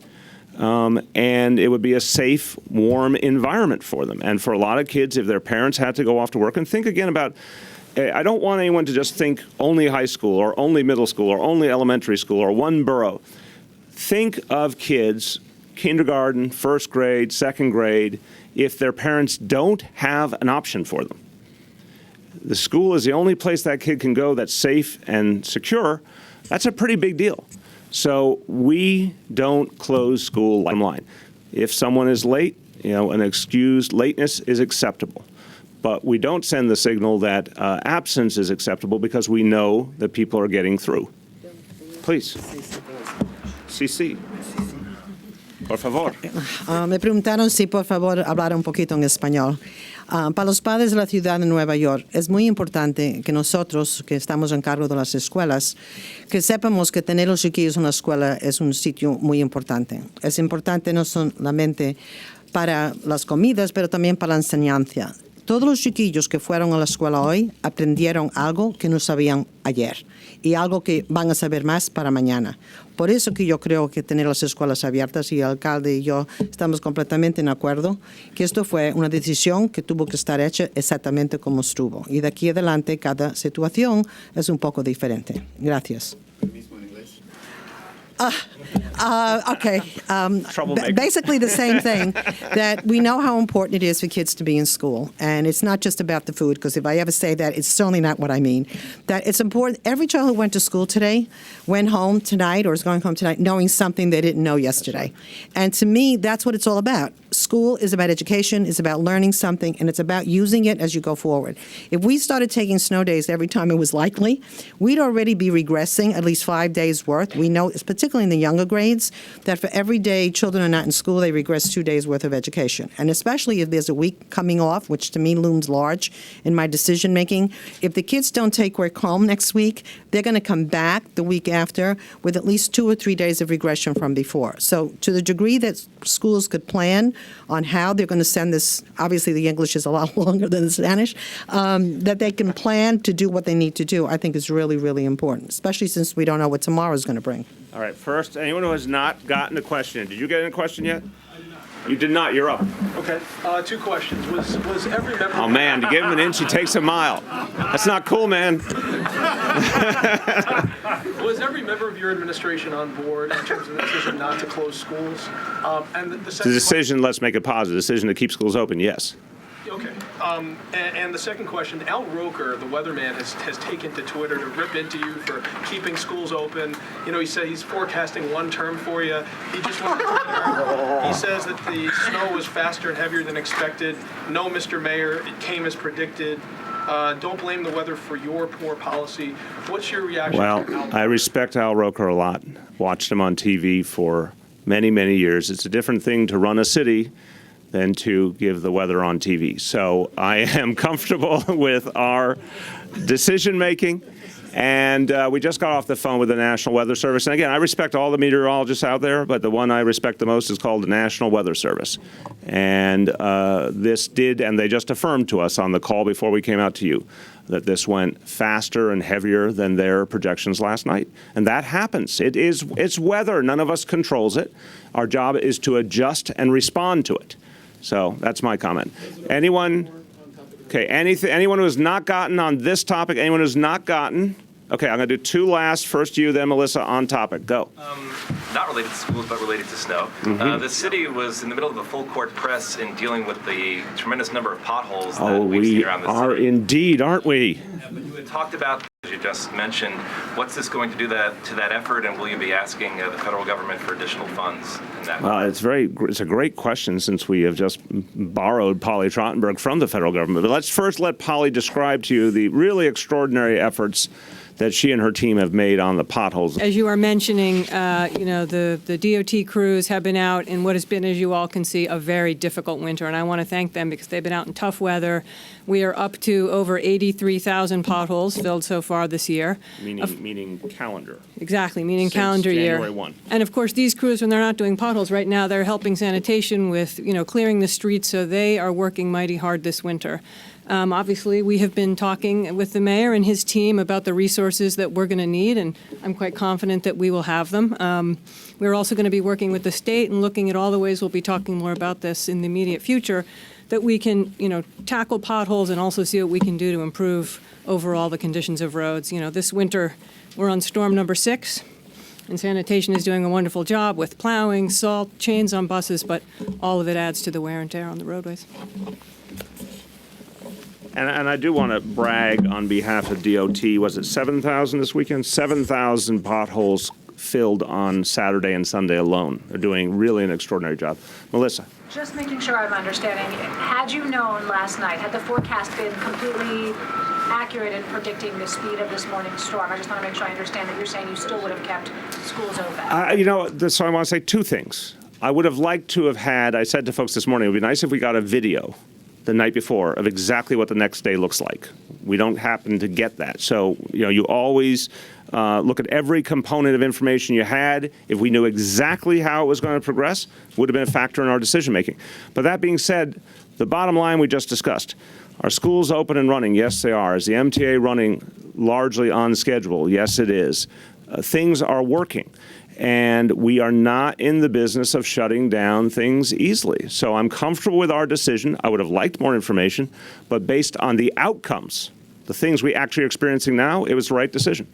And it would be a safe, warm environment for them. And for a lot of kids, if their parents had to go off to work, and think again about, I don't want anyone to just think only high school or only middle school or only elementary school or one borough. Think of kids kindergarten, first grade, second grade, if their parents don't have an option for them. The school is the only place that kid can go that's safe and secure. That's a pretty big deal. So we don't close school line. If someone is late, an excused lateness is acceptable. But we don't send the signal that absence is acceptable because we know that people are getting through. Please. Sí. Por favor. Me preguntaron si por favor hablara un poquito en español. Para los padres de la ciudad de Nueva York es muy importante que nosotros, que estamos en cargo de las escuelas, que sepamos que tener los chiquillos en la escuela es un sitio muy importante. Es importante no solamente para las comidas, pero también para la enseñanza. Todos los chiquillos que fueron a la escuela hoy aprendieron algo que no sabían ayer y algo que van a saber más para mañana. Por eso que yo creo que tener las escuelas abiertas, y el alcalde y yo estamos completamente en acuerdo, que esto fue una decisión que tuvo que estar hecha exactamente como estuvo. Y de aquí adelante cada situación es un poco diferente. Gracias. Okay. Basically the same thing, that we know how important it is for kids to be in school. And it's not just about the food, because if I ever say that, it's certainly not what I mean. That it's important. Every child who went to school today went home tonight or is going home tonight knowing something they didn't know yesterday. And to me, that's what it's all about. School is about education, it's about learning something, and it's about using it as you go forward. If we started taking snow days every time it was likely, we'd already be regressing at least 5 days' worth. We know, particularly in the younger grades, that for every day children are not in school, they regress 2 days' worth of education. And especially if there's a week coming off, which to me looms large in my decision-making, if the kids don't take work home next week, they're going to come back the week after with at least 2 or 3 days of regression from before. So to the degree that schools could plan on how they're going to send this, obviously the English is a lot longer than the Spanish, that they can plan to do what they need to do, I think is really, really important, especially since we don't know what tomorrow is going to bring. All right, first, anyone who has not gotten a question, did you get a question yet? You did not, you're up. Okay, 2 questions. Was every member... Oh man, to give him an inch, he takes a mile. That's not cool, man. Was every member of your administration on board in terms of the decision not to close schools? And the second The decision, let's make it positive, decision to keep schools open, yes. Okay. And the second question, Al Roker, the weatherman, has taken to Twitter to rip into you for keeping schools open. He said he's forecasting one term for you. He just went to Twitter. He says that the snow was faster and heavier than expected. No, Mr. Mayor, it came as predicted. Don't blame the weather for your poor policy. What's your reaction to Al Well, Roker? I respect Al Roker a lot. Watched him on TV for many, many years. It's a different thing to run a city than to give the weather on TV. So I am comfortable with our decision-making. And we just got off the phone with the National Weather Service. And again, I respect all the meteorologists out there, but the one I respect the most is called the National Weather Service. And this did, and they just affirmed to us on the call before we came out to you, that this went faster and heavier than their projections last night. And that happens. It's weather. None of us controls it. Our job is to adjust and respond to it. So that's my comment. Anyone? Okay, anyone who has not gotten on this topic, anyone who's not gotten? Okay, I'm going to do 2 last. First you, then Melissa, on topic. Go. Not related to schools, but related to snow. The city was in the middle of a full court press in dealing with the tremendous number of potholes that we've seen around the city. We are indeed, aren't we? But you had talked about, as you just mentioned, what's this going to do to that effort, and will you be asking the federal government for additional funds in that? Well, it's a great question since we have just borrowed Polly Trottenberg from the federal government. But let's first let Polly describe to you the really extraordinary efforts that she and her team have made on the potholes. As you are mentioning, the DOT crews have been out in what has been, as you all can see, a very difficult winter, and I want to thank them because they've been out in tough weather. We are up to over 83,000 potholes filled so far this year. Meaning calendar. Exactly, meaning Since calendar year. January 1. And of course, these crews, when they're not doing potholes right now, they're helping sanitation with, clearing the streets, so they are working mighty hard this winter. Obviously, we have been talking with the mayor and his team about the resources that we're going to need, and I'm quite confident that we will have them. We're also going to be working with the state and looking at all the ways, we'll be talking more about this in the immediate future, that we can, tackle potholes and also see what we can do to improve overall the conditions of roads. This winter, we're on storm number 6. And sanitation is doing a wonderful job with plowing, salt, chains on buses, but all of it adds to the wear and tear on the roadways. And I do want to brag on behalf of DOT. Was it 7,000 this weekend? 7,000 potholes filled on Saturday and Sunday alone. They're doing really an extraordinary job. Melissa. Just making sure I'm understanding, had you known last night, had the forecast been completely accurate in predicting the speed of this morning's storm? I just want to make sure I understand that you're saying you still would have kept schools open. So I want to say two things. I would have liked to have had, I said to folks this morning, it would be nice if we got a video the night before of exactly what the next day looks like. We don't happen to get that. So, you always look at every component of information you had. If we knew exactly how it was going to progress, would have been a factor in our decision making. But that being said, the bottom line we just discussed, are schools open and running? Yes, they are. Is the MTA running largely on schedule? Yes, it is. Things are working. And we are not in the business of shutting down things easily. So I'm comfortable with our decision. I would have liked more information, but based on the outcomes, the things we actually are experiencing now, it was the right decision.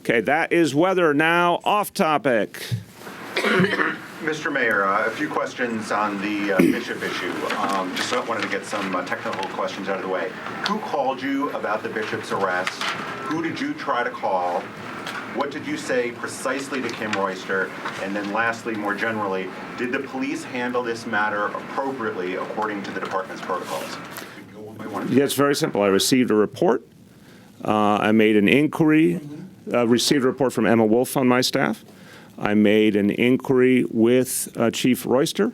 Okay, that is weather. Now, off topic. Mr. Mayor, a few questions on the Bishop issue. Just wanted to get some technical questions out of the way. Who called you about the Bishop's arrest? Who did you try to call? What did you say precisely to Kim Royster? And then lastly, more generally, did the police handle this matter appropriately according to the department's protocols? Yeah, it's very simple. I received a report. I made an inquiry, received a report from Emma Wolf on my staff. I made an inquiry with Chief Royster.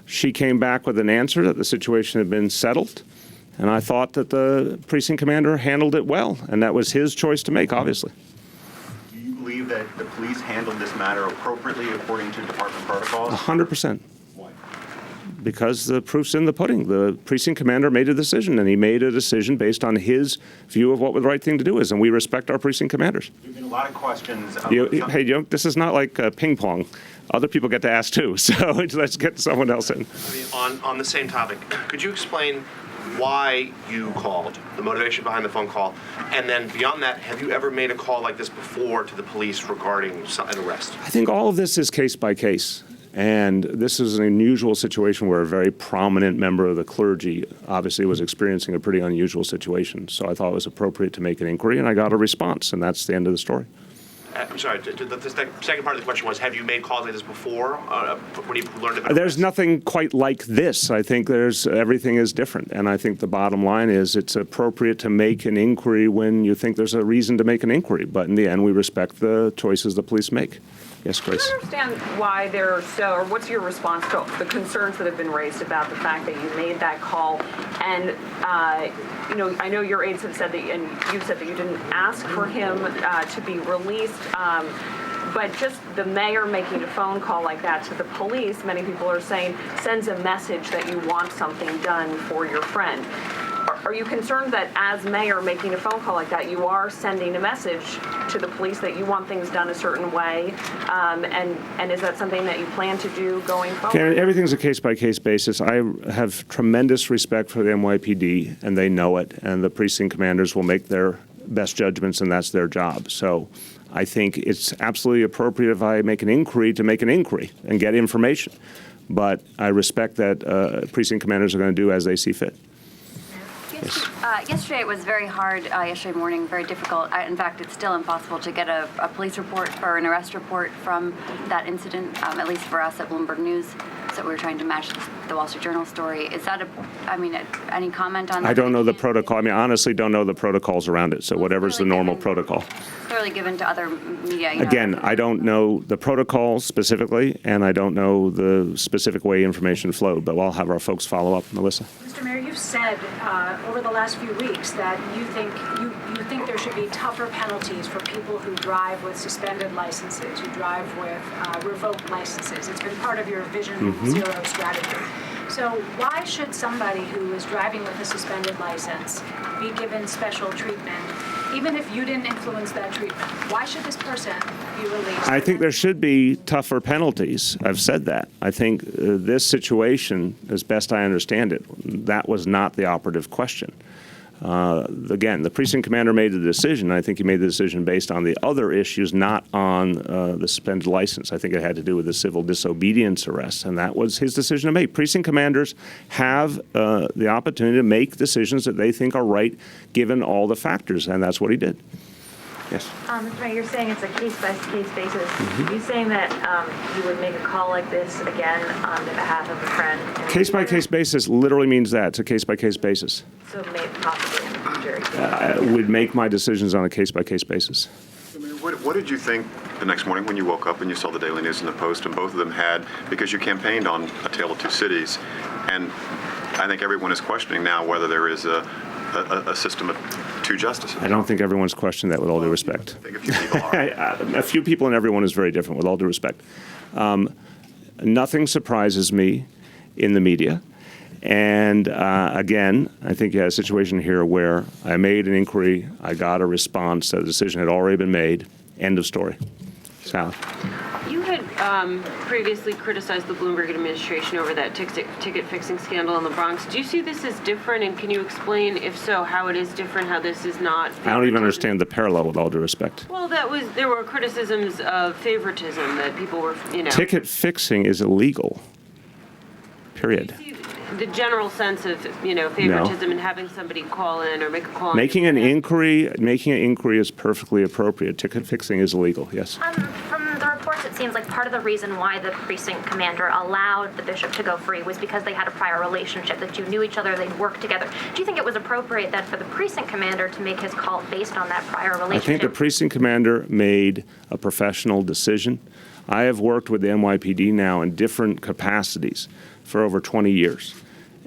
She came back with an answer that the situation had been settled. And I thought that the precinct commander handled it well. And that was his choice to make, obviously. Do you believe that the police handled this matter appropriately according to department protocols? 100%. Why? Because the proof's in the pudding. The precinct commander made a decision, and he made a decision based on his view of what the right thing to do is, and we respect our precinct commanders. There's been a lot of questions. This is not like ping pong. Other people get to ask too, so let's get someone else in. On the same topic, could you explain why you called, the motivation behind the phone call, and then beyond that, have you ever made a call like this before to the police regarding an arrest? I think all of this is case by case. And this is an unusual situation where a very prominent member of the clergy obviously was experiencing a pretty unusual situation. So I thought it was appropriate to make an inquiry, and I got a response, and that's the end of the story. I'm sorry, the second part of the question was, have you made calls like this before when you learned about There's nothing quite like this. I think everything is different. And I think the bottom line is it's appropriate to make an inquiry when you think there's a reason to make an inquiry. But in the end, we respect the choices the police make. Yes, Grace. Do you understand why they're or what's your response to the concerns that have been raised about the fact that you made that call? And, I know your aides have said that, and you've said that you didn't ask for him to be released. But just the mayor making a phone call like that to the police, many people are saying, sends a message that you want something done for your friend. Are you concerned that as mayor making a phone call like that, you are sending a message to the police that you want things done a certain way? And is that something that you plan to do going forward? Karen, everything's a case-by-case basis. I have tremendous respect for the NYPD, and they know it, and the precinct commanders will make their best judgments, and that's their job. So I think it's absolutely appropriate if I make an inquiry to make an inquiry and get information. But I respect that precinct commanders are going to do as they see fit. Yesterday it was very hard, yesterday morning, very difficult. In fact, it's still impossible to get a police report or an arrest report from that incident, at least for us at Bloomberg News. So we were trying to match the Wall Street Journal story. Is that any comment on that? I don't know the protocol. I mean, honestly, don't know the protocols around it. So whatever's the normal protocol. Clearly given to other media. Again, I don't know the protocol specifically, and I don't know the specific way information flowed, but I'll have our folks follow up. Melissa? Mr. Mayor, you've said over the last few weeks that you think there should be tougher penalties for people who drive with suspended licenses, who drive with revoked licenses. It's been part of your Vision Zero strategy. So why should somebody who is driving with a suspended license be given special treatment, even if you didn't influence that treatment? Why should this person be released? I think there should be tougher penalties. I've said that. I think this situation, as best I understand it, that was not the operative question. Again, the precinct commander made the decision. I think he made the decision based on the other issues, not on the suspended license. I think it had to do with the civil disobedience arrest, and that was his decision to make. Precinct commanders have the opportunity to make decisions that they think are right, given all the factors, and that's what he did. Yes. Mr. Mayor, you're saying it's a case-by-case basis. Mm-hmm. Are you saying that you would make a call like this again on behalf of a friend? Case-by-case basis literally means that. It's a case-by-case basis. So maybe possibly in the future. Would make my decisions on a case-by-case basis. What did you think the next morning when you woke up and you saw the Daily News and the Post, and both of them had, because you campaigned on A Tale of Two Cities, and I think everyone is questioning now whether there is a system of two justices. I don't think everyone's questioned that, with all due respect. I think a few people are. A few people and everyone is very different, with all due respect. Nothing surprises me in the media. And again, I think you had a situation here where I made an inquiry, I got a response, that a decision had already been made, end of story. Sal. You had previously criticized the Bloomberg administration over that ticket fixing scandal in the Bronx. Do you see this as different, and can you explain, if so, how it is different, how this is not? I don't even understand the parallel, with all due respect. Well, there were criticisms of favoritism that people were, Ticket fixing is illegal. Period. The general sense of, favoritism and having somebody call in or make a call. Making an inquiry is perfectly appropriate. Ticket fixing is illegal. Yes. From the reports, it seems like part of the reason why the precinct commander allowed the bishop to go free was because they had a prior relationship, that you knew each other, they'd worked together. Do you think it was appropriate then for the precinct commander to make his call based on that prior relationship? I think the precinct commander made a professional decision. I have worked with the NYPD now in different capacities for over 20 years.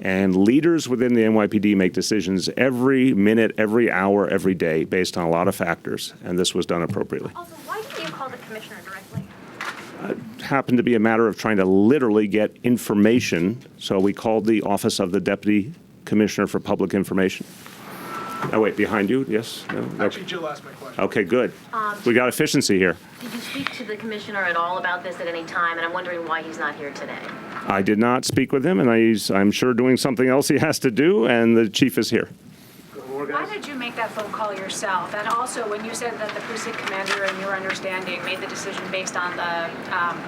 And leaders within the NYPD make decisions every minute, every hour, every day, based on a lot of factors, and this was done appropriately. Also, why didn't you call the commissioner directly? It happened to be a matter of trying to literally get information, so we called the Office of the Deputy Commissioner for Public Information. Oh, wait, behind you? Yes? No? Okay. Actually, Jill asked my question. Okay, good. We got efficiency here. Did you speak to the commissioner at all about this at any time? And I'm wondering why he's not here today. I did not speak with him, and I'm sure doing something else he has to do, and the chief is here. Why did you make that phone call yourself? And also, when you said that the precinct commander, in your understanding, made the decision based on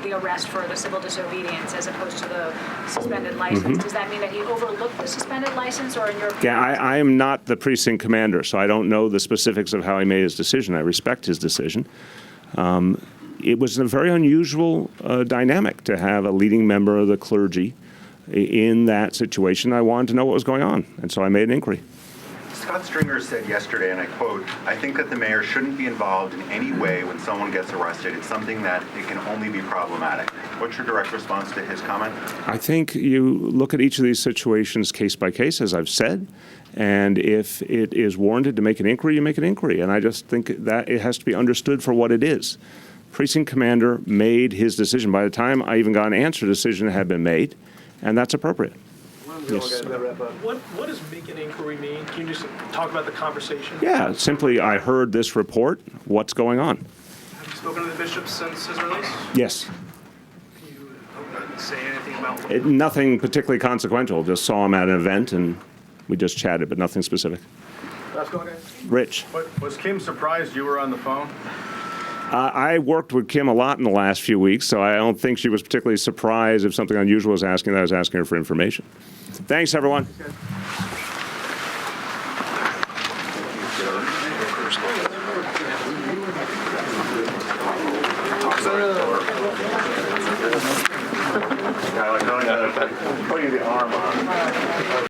the arrest for the civil disobedience as opposed to the suspended license, does that mean that he overlooked the suspended license, or in your opinion? Yeah, I am not the precinct commander, so I don't know the specifics of how he made his decision. I respect his decision. It was a very unusual dynamic to have a leading member of the clergy in that situation. I wanted to know what was going on, and so I made an inquiry. Scott Stringer said yesterday, and I quote, "I think that the mayor shouldn't be involved in any way when someone gets arrested. It's something that it can only be problematic." What's your direct response to his comment? I think you look at each of these situations case by case, as I've said, and if it is warranted to make an inquiry, you make an inquiry. And I just think that it has to be understood for what it is. Precinct commander made his decision. By the time I even got an answer, the decision had been made, and that's appropriate. Yes. What does make an inquiry mean? Can you just talk about the conversation? Yeah, simply I heard this report. What's going on? Have you spoken to the bishop since his release? Yes. Can you say anything about Nothing particularly consequential. Just saw him at an event and we just chatted, but nothing specific. Let's go, guys. Rich. Was Kim surprised you were on the phone? I worked with Kim a lot in the last few weeks, so I don't think she was particularly surprised if something unusual was asking, that I was asking her for information. Thanks, everyone. Putting the arm on.